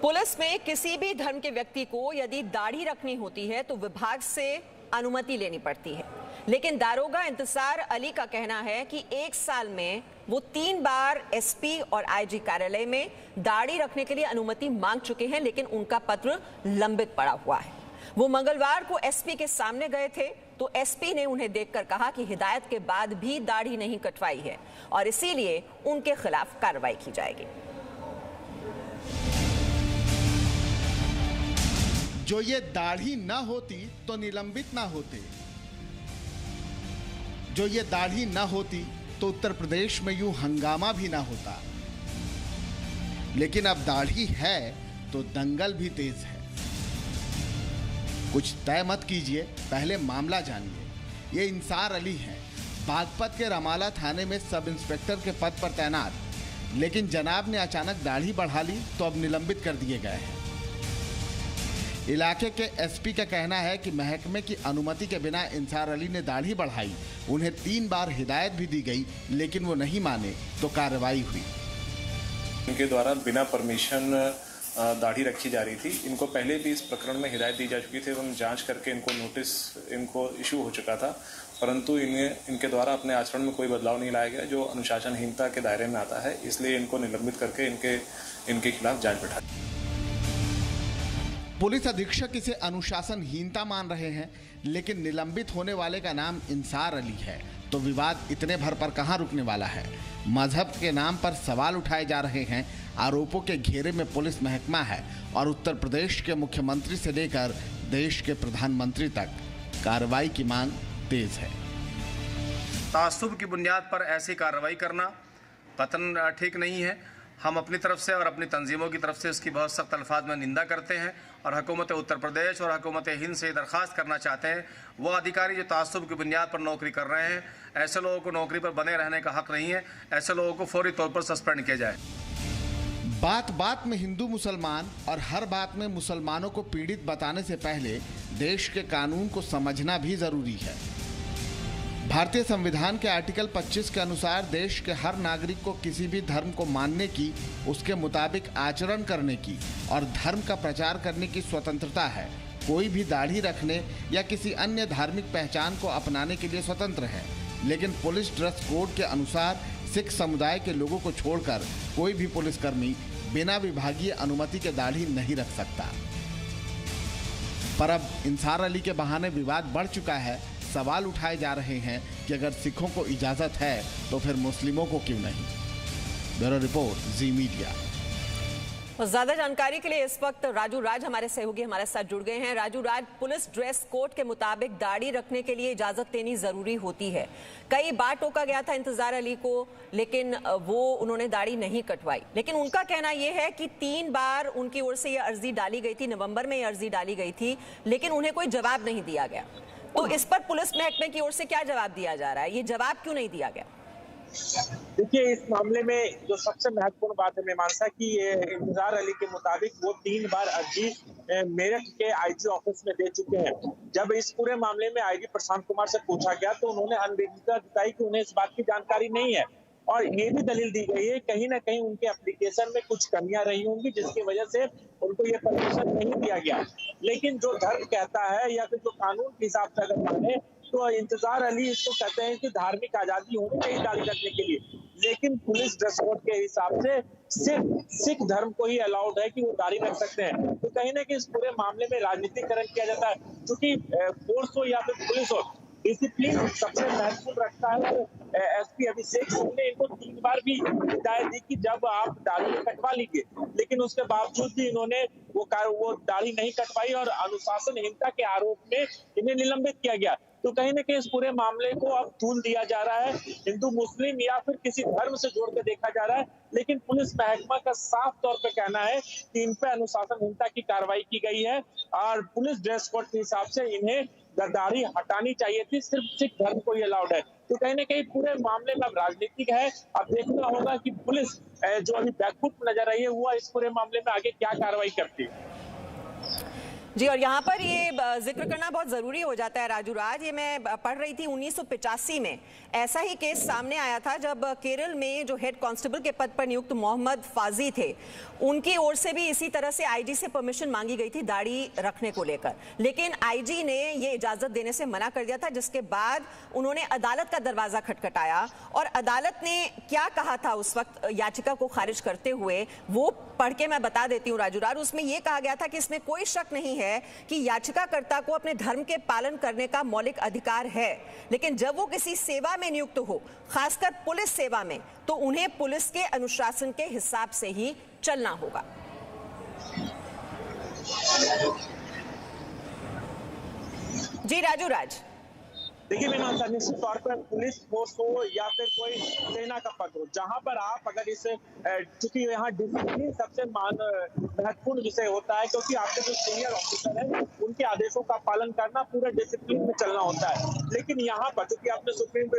Police में किसी भी धर्म के व्यक्ति को यदि दाढ़ी रखनी होती है तो विभाग से अनुमति लेनी पड़ती है, लेकिन दारोगा इंतजार अली का कहना है कि 1 साल में वो 3 बार एसपी और आईजी कार्यालय में दाढ़ी रखने के लिए अनुमति मांग चुके हैं, लेकिन उनका पत्र लंबित पड़ा हुआ है। वो मंगलवार को एसपी के सामने गए थे तो एसपी ने उन्हें देखकर कहा कि हिदायत के बाद भी दाढ़ी नहीं कटवाई है और इसीलिए उनके खिलाफ कार्रवाई की जाएगी। जो ये दाढ़ी ना होती तो निलंबित ना होते, जो ये दाढ़ी ना होती तो उत्तर प्रदेश में यूं हंगामा भी ना होता, लेकिन अब दाढ़ी है तो दंगल भी तेज है। कुछ तय मत कीजिए, पहले मामला जानिए। ये इंसार अली हैं, बागपत के रमाला थाने में सब इंस्पेक्टर के पद पर तैनात, लेकिन जनाब ने अचानक दाढ़ी बढ़ा ली तो अब निलंबित कर दिए गए हैं। इलाके के एसपी का कहना है कि महकमे की अनुमति के बिना इंसार अली ने दाढ़ी बढ़ाई। उन्हें 3 बार हिदायत भी दी गई, लेकिन वो नहीं माने तो कार्रवाई हुई। इनके द्वारा बिना परमिशन दाढ़ी रखी जा रही थी। इनको पहले भी इस प्रकरण में हिदायत दी जा चुकी थी एवं जांच करके इनको नोटिस इनको इशू हो चुका था, परंतु इनके द्वारा अपने आचरण में कोई बदलाव नहीं लाया गया जो अनुशासनहीनता के दायरे में आता है। इसलिए इनको निलंबित करके इनके खिलाफ जांच बैठा दी। पुलिस अधीक्षक इसे अनुशासनहीनता मान रहे हैं, लेकिन निलंबित होने वाले का नाम इंसार अली है, तो विवाद इतने भर पर कहां रुकने वाला है। मजहब के नाम पर सवाल उठाए जा रहे हैं। आरोपों के घेरे में पुलिस महकमा है और उत्तर प्रदेश के मुख्यमंत्री से लेकर देश के प्रधानमंत्री तक कार्रवाई की मांग तेज है। तासुब की बुनियाद पर ऐसी कार्रवाई करना कतई ठीक नहीं है। हम अपनी तरफ से और अपनी तंजीमों की तरफ से इसकी बहुत सख्त अल्फाज में निंदा करते हैं और हुकूमत उत्तर प्रदेश और हुकूमत हिंद से दरख्वास्त करना चाहते हैं, वो अधिकारी जो तासुब की बुनियाद पर नौकरी कर रहे हैं, ऐसे लोगों को नौकरी पर बने रहने का हक नहीं है। ऐसे लोगों को फौरी तौर पर सस्पेंड किया जाए। बात बात में हिंदू मुसलमान और हर बात में मुसलमानों को पीड़ित बताने से पहले देश के कानून को समझना भी जरूरी है। भारतीय संविधान के आर्टिकल 25 के अनुसार देश के हर नागरिक को किसी भी धर्म को मानने की, उसके मुताबिक आचरण करने की और धर्म का प्रचार करने की स्वतंत्रता है। कोई भी दाढ़ी रखने या किसी अन्य धार्मिक पहचान को अपनाने के लिए स्वतंत्र है, लेकिन पुलिस ड्रेस कोड के अनुसार सिख समुदाय के लोगों को छोड़कर कोई भी पुलिसकर्मी बिना विभागीय अनुमति के दाढ़ी नहीं रख सकता। पर अब इंसार अली के बहाने विवाद बढ़ चुका है। सवाल उठाए जा रहे हैं कि अगर सिखों को इजाजत है तो फिर मुस्लिमों को क्यों नहीं। ब्यूरो रिपोर्ट, जी मीडिया। और ज्यादा जानकारी के लिए इस वक्त राजू राज हमारे सहयोगी हमारे साथ जुड़ गए हैं। राजू राज, पुलिस ड्रेस कोड के मुताबिक दाढ़ी रखने के लिए इजाजत लेनी जरूरी होती है। कई बार टोका गया था इंतजार अली को, लेकिन उन्होंने दाढ़ी नहीं कटवाई। लेकिन उनका कहना यह है कि 3 बार उनकी ओर से यह अर्जी डाली गई थी, नवंबर में यह अर्जी डाली गई थी, लेकिन उन्हें कोई जवाब नहीं दिया गया। तो इस पर पुलिस महकमे की ओर से क्या जवाब दिया जा रहा है? ये जवाब क्यों नहीं दिया गया? देखिए, इस मामले में जो सबसे महत्वपूर्ण बात है मीमांसा की, ये इंतजार अली के मुताबिक वो 3 बार अर्जी मेरठ के आईजी ऑफिस में दे चुके हैं। जब इस पूरे मामले में आईजी प्रशांत कुमार से पूछा गया तो उन्होंने अनभिज्ञता जताई कि उन्हें इस बात की जानकारी नहीं है और ये भी दलील दी गई है कहीं ना कहीं उनके एप्लीकेशन में कुछ कमियां रही होंगी जिसकी वजह से उनको ये परमिशन नहीं दिया गया। लेकिन जो धर्म कहता है या फिर जो कानून के हिसाब से अगर माने तो इंतजार अली इसको कहते हैं कि धार्मिक आजादी होनी चाहिए दाढ़ी रखने के लिए, लेकिन पुलिस ड्रेस कोड के हिसाब से सिर्फ सिख धर्म को ही अलाउड है कि वो दाढ़ी रख सकते हैं। तो कहीं ना कहीं इस पूरे मामले में राजनीतिकरण किया जाता है, क्योंकि फोर्स हो या फिर पुलिस हो, डिसिप्लिन सबसे महत्वपूर्ण रखता है। एसपी अभिषेक सिंह ने इनको 3 बार भी हिदायत दी कि जब आप दाढ़ी कटवा लीजिए, लेकिन उसके बावजूद भी इन्होंने वो दाढ़ी नहीं कटवाई और अनुशासनहीनता के आरोप में इन्हें निलंबित किया गया। तो कहीं ना कहीं इस पूरे मामले को अब तूल दिया जा रहा है, हिंदू मुस्लिम या फिर किसी धर्म से जोड़ के देखा जा रहा है, लेकिन पुलिस महकमा का साफ तौर पे कहना है कि इन पे अनुशासनहीनता की कार्रवाई की गई है और पुलिस ड्रेस कोड के हिसाब से इन्हें दाढ़ी हटानी चाहिए थी, सिर्फ सिख धर्म को ही अलाउड है। तो कहीं ना कहीं पूरे मामले में अब राजनीतिक है। अब देखना होगा कि पुलिस जो अभी बैकफुट नजर आई है वो इस पूरे मामले में आगे क्या कार्रवाई करती है। जी, और यहाँ पर ये जिक्र करना बहुत जरूरी हो जाता है राजू राज, ये मैं पढ़ रही थी 1985 में ऐसा ही केस सामने आया था जब केरल में जो हेड कांस्टेबल के पद पर नियुक्त मोहम्मद फाजी थे, उनकी ओर से भी इसी तरह से आईजी से परमिशन मांगी गई थी दाढ़ी रखने को लेकर, लेकिन आईजी ने ये इजाजत देने से मना कर दिया था, जिसके बाद उन्होंने अदालत का दरवाजा खटखटाया और अदालत ने क्या कहा था उस वक्त याचिका को खारिज करते हुए, वो पढ़ के मैं बता देती हूँ राजू राज। उसमें यह कहा गया था कि इसमें कोई शक नहीं है कि याचिकाकर्ता को अपने धर्म के पालन करने का मौलिक अधिकार है, लेकिन जब वो किसी सेवा में नियुक्त हो, खासकर पुलिस सेवा में, तो उन्हें पुलिस के अनुशासन के हिसाब से ही चलना होगा। जी राजू राज। देखिए मीमांसा, निश्चित तौर पर पुलिस फोर्स हो या फिर कोई सेना का पद हो, जहां पर आप अगर इस चूंकि यहाँ डिसिप्लिन सबसे महत्वपूर्ण विषय होता है, क्योंकि आपके जो सीनियर ऑफिसर है उनके आदेशों का पालन करना, पूरे डिसिप्लिन में चलना होता है। लेकिन यहाँ पर चूंकि आपने सुप्रीम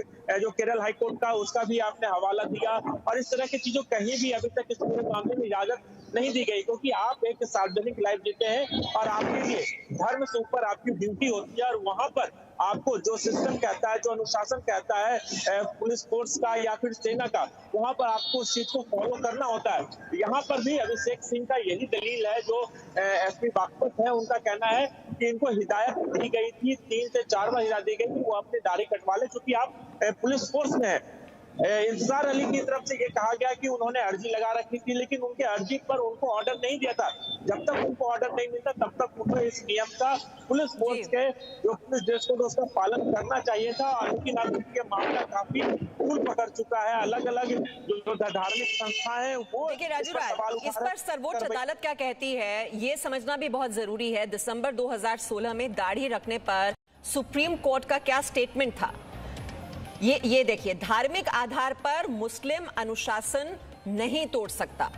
जो केरल हाईकोर्ट का उसका भी आपने हवाला दिया और इस तरह की चीजों कहीं भी अभी तक इस पूरे मामले में इजाजत नहीं दी गई, क्योंकि आप एक सार्वजनिक लाइफ जीते हैं और आपके लिए धर्म से ऊपर आपकी ड्यूटी होती है और वहां पर आपको जो सिस्टम कहता है, जो अनुशासन कहता है पुलिस फोर्स का या फिर सेना का, वहां पर आपको उस चीज को फॉलो करना होता है। यहाँ पर भी अभिषेक सिंह का यही दलील है, जो एसपी बागपत है उनका कहना है कि इनको हिदायत दी गई थी, 3 से 4 बार हिदायत दी गई थी वो अपनी दाढ़ी कटवा ले, चूंकि आप पुलिस फोर्स में है। इंतजार अली की तरफ से ये कहा गया कि उन्होंने अर्जी लगा रखी थी, लेकिन उनके अर्जी पर उनको ऑर्डर नहीं दिया था। जब तक उनको ऑर्डर नहीं मिलता तब तक उनको इस नियम का पुलिस फोर्स के जो पुलिस ड्रेस कोड उसका पालन करना चाहिए था। लेकिन अब ये मामला काफी तूल पकड़ चुका है, अलग अलग जो धार्मिक संस्थाएं हैं वो देखिए राजू राज, इस पर सर्वोच्च अदालत क्या कहती है ये समझना भी बहुत जरूरी है। दिसंबर 2016 में दाढ़ी रखने पर सुप्रीम कोर्ट का क्या स्टेटमेंट था, ये देखिए। धार्मिक आधार पर मुस्लिम अनुशासन नहीं तोड़ सकता,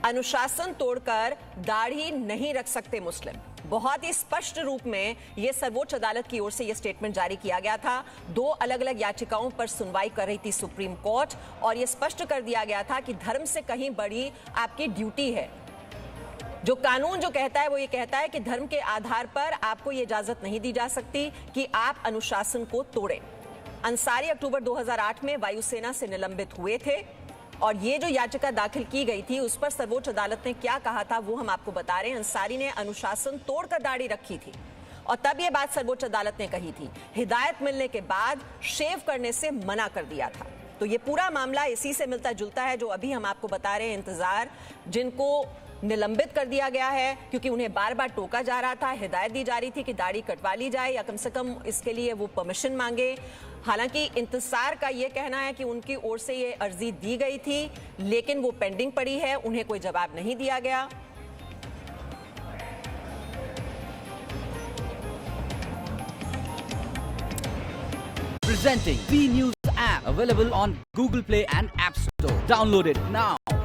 अनुशासन तोड़कर दाढ़ी नहीं रख सकते मुस्लिम। बहुत ही स्पष्ट रूप में यह सर्वोच्च अदालत की ओर से यह स्टेटमेंट जारी किया गया था। 2 अलग अलग याचिकाओं पर सुनवाई कर रही थी सुप्रीम कोर्ट और यह स्पष्ट कर दिया गया था कि धर्म से कहीं बड़ी आपकी ड्यूटी है। जो कानून जो कहता है वो ये कहता है कि धर्म के आधार पर आपको ये इजाजत नहीं दी जा सकती कि आप अनुशासन को तोड़ें। अंसारी अक्टूबर 2008 में वायुसेना से निलंबित हुए थे और ये जो याचिका दाखिल की गई थी उस पर सर्वोच्च अदालत ने क्या कहा था वो हम आपको बता रहे हैं। अंसारी ने अनुशासन तोड़कर दाढ़ी रखी थी और तब ये बात सर्वोच्च अदालत ने कही थी। हिदायत मिलने के बाद शेव करने से मना कर दिया था। तो ये पूरा मामला इसी से मिलता जुलता है जो अभी हम आपको बता रहे हैं। इंतजार जिनको निलंबित कर दिया गया है क्योंकि उन्हें बार बार टोका जा रहा था, हिदायत दी जा रही थी कि दाढ़ी कटवा ली जाए या कम से कम इसके लिए वो परमिशन मांगे। हालांकि इंतजार का ये कहना है कि उनकी ओर से ये अर्जी दी गई थी लेकिन वो पेंडिंग पड़ी है, उन्हें कोई जवाब नहीं दिया गया। Presenting V News app available on Google Play and App Store. Download it now.